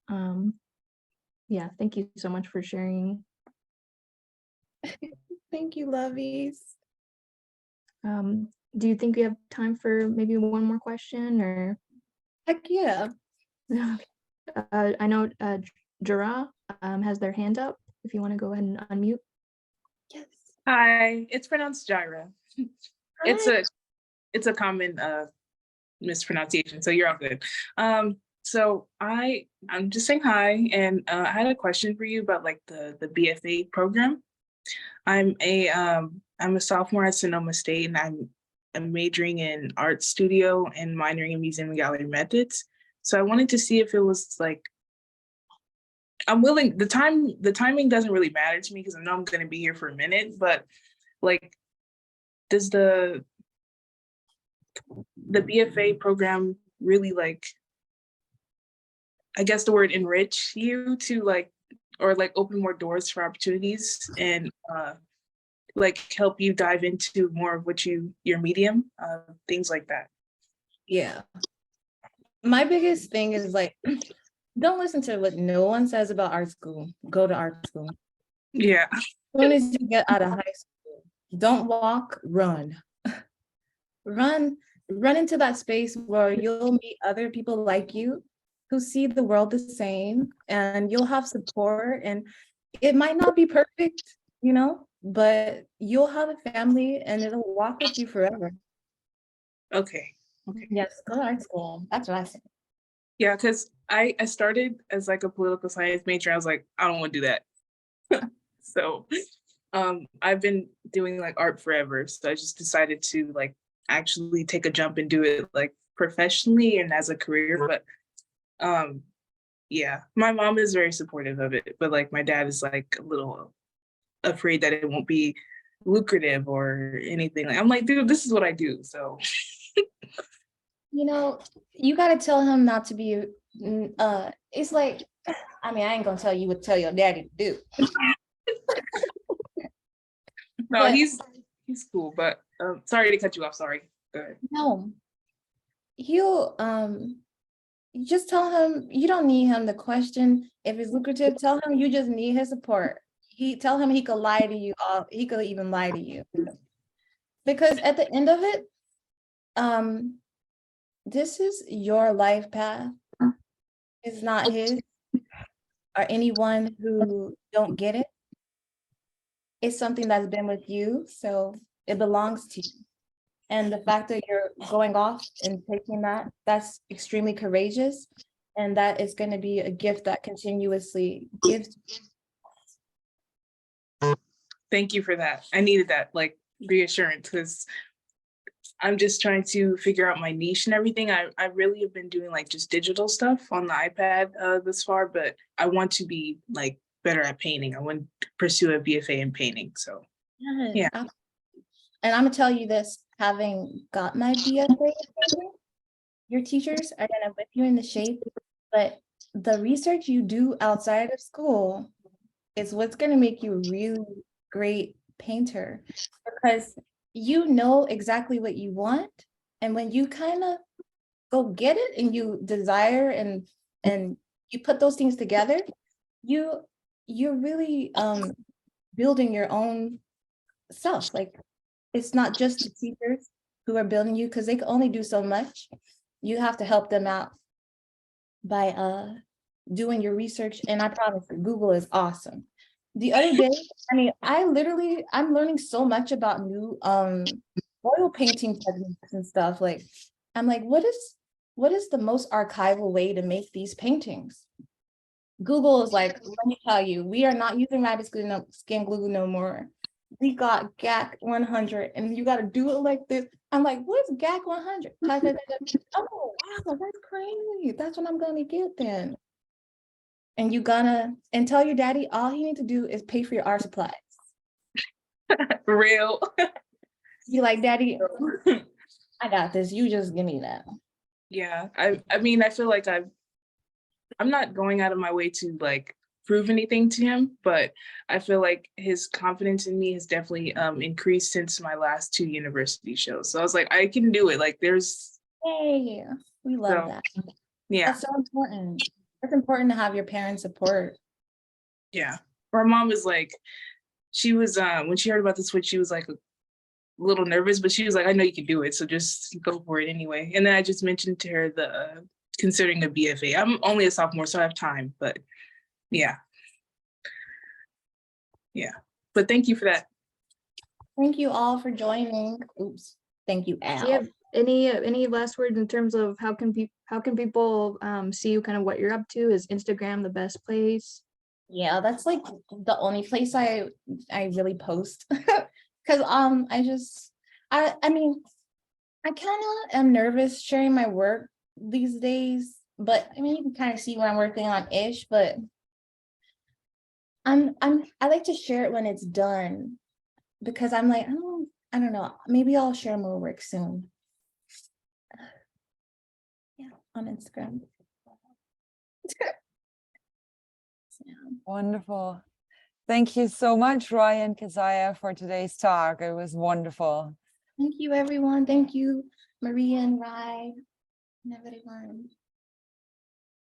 [SPEAKER 2] Yeah, thank you so much for sharing.
[SPEAKER 1] Thank you, lovies.
[SPEAKER 2] Do you think we have time for maybe one more question, or?
[SPEAKER 1] Heck yeah.
[SPEAKER 2] I know Jara has their hand up. If you want to go ahead and unmute.
[SPEAKER 1] Yes.
[SPEAKER 7] Hi, it's pronounced Gyra. It's a common mispronunciation, so you're all good. So I'm just saying hi, and I had a question for you about like the BFA program. I'm a sophomore at Sonoma State, and I'm majoring in art studio and minoring in museum and gallery methods. So I wanted to see if it was like, I'm willing, the timing doesn't really matter to me because I know I'm going to be here for a minute, but like, does the BFA program really like, I guess the word enrich you to like, or like open more doors for opportunities and like help you dive into more of what your medium, things like that?
[SPEAKER 1] Yeah. My biggest thing is like, don't listen to what no one says about art school. Go to art school.
[SPEAKER 7] Yeah.
[SPEAKER 1] As soon as you get out of high school, don't walk, run. Run into that space where you'll meet other people like you who see the world the same, and you'll have support, and it might not be perfect, but you'll have a family and it'll walk with you forever.
[SPEAKER 7] Okay.
[SPEAKER 1] Yes, go to art school. That's what I say.
[SPEAKER 7] Yeah, because I started as like a political science major. I was like, I don't want to do that. So I've been doing like art forever. So I just decided to like actually take a jump and do it like professionally and as a career. But yeah, my mom is very supportive of it, but like my dad is like a little afraid that it won't be lucrative or anything. Like I'm like, dude, this is what I do. So
[SPEAKER 1] you got to tell him not to be it's like, I mean, I ain't gonna tell you what to tell your daddy to do.
[SPEAKER 7] no,
[SPEAKER 1] But
[SPEAKER 7] he's cool, but sorry to cut you off. Sorry. Go ahead.
[SPEAKER 1] no, he'll you just tell him you don't need him to question if it's lucrative. Tell him you just need his support. Tell him he could lie to you. He could even lie to you, because at the end of it, this is your life path. It's not his or anyone who don't get it. It's something that's been with you, so it belongs to you. And the fact that you're going off and taking that's extremely courageous. And that is going to be a gift that continuously gives.
[SPEAKER 7] Thank you for that. I needed that like reassurance because I'm just trying to figure out my niche and everything. I really have been doing like just digital stuff on the iPad this far, but I want to be like better at painting. I want to pursue a BFA in painting. So yeah.
[SPEAKER 1] And I'm gonna tell you this, having got my BFA, your teachers are gonna whip you into shape, but the research you do outside of school is what's gonna make you a really great painter, because you know exactly what you want, and when you kind of go get it and you desire and you put those things together, you're really building your own self. Like, it's not just the teachers who are building you, because they can only do so much. You have to help them out by doing your research. And I promise you, Google is awesome. The other day, I mean, I'm learning so much about new oil painting techniques and stuff. Like, I'm like, what is the most archival way to make these paintings? Google is like, let me tell you, we are not using rabbit skin glue no more. We got GAC 100, and you got to do it like this. I'm like, what's GAC 100? Oh, wow, that's crazy. That's what I'm going to get then. and and tell your daddy all he needs to do is pay for your art supplies.
[SPEAKER 7] Real.
[SPEAKER 1] You like, daddy, I got this. You just give me that.
[SPEAKER 7] Yeah, I mean, I feel like I'm not going out of my way to like prove anything to him, but I feel like his confidence in me has definitely increased since my last 2 university shows. So I was like, I can do it. Like there's
[SPEAKER 1] Hey, we love
[SPEAKER 7] So,
[SPEAKER 1] that.
[SPEAKER 7] yeah,
[SPEAKER 1] That's so important. It's important to have your parents' support.
[SPEAKER 7] yeah. My mom was like, she was when she heard about the switch, she was like a little nervous, but she was like, I know you can do it, so just go for it anyway. And then I just mentioned to her the considering a BFA. I'm only a sophomore, so I have time, but yeah. But thank you for that.
[SPEAKER 1] Thank you all for joining. Oops. Thank you, Al.
[SPEAKER 2] Do you have any last words in terms of how can people see you, kind of what you're up to? Is Instagram the best place?
[SPEAKER 1] Yeah, that's like the only place I really post. Because I mean, I kind of am nervous sharing my work these days, but I mean, you can kind of see what I'm working on ish, but I like to share it when it's done, because I'm like, I don't know, maybe I'll share more work soon. Yeah, on Instagram. Yeah.
[SPEAKER 3] Wonderful. Thank you so much, Roy and Kezia, for today's talk. It was wonderful.
[SPEAKER 1] Thank you, everyone. Thank you, Maria and Rai, and everyone.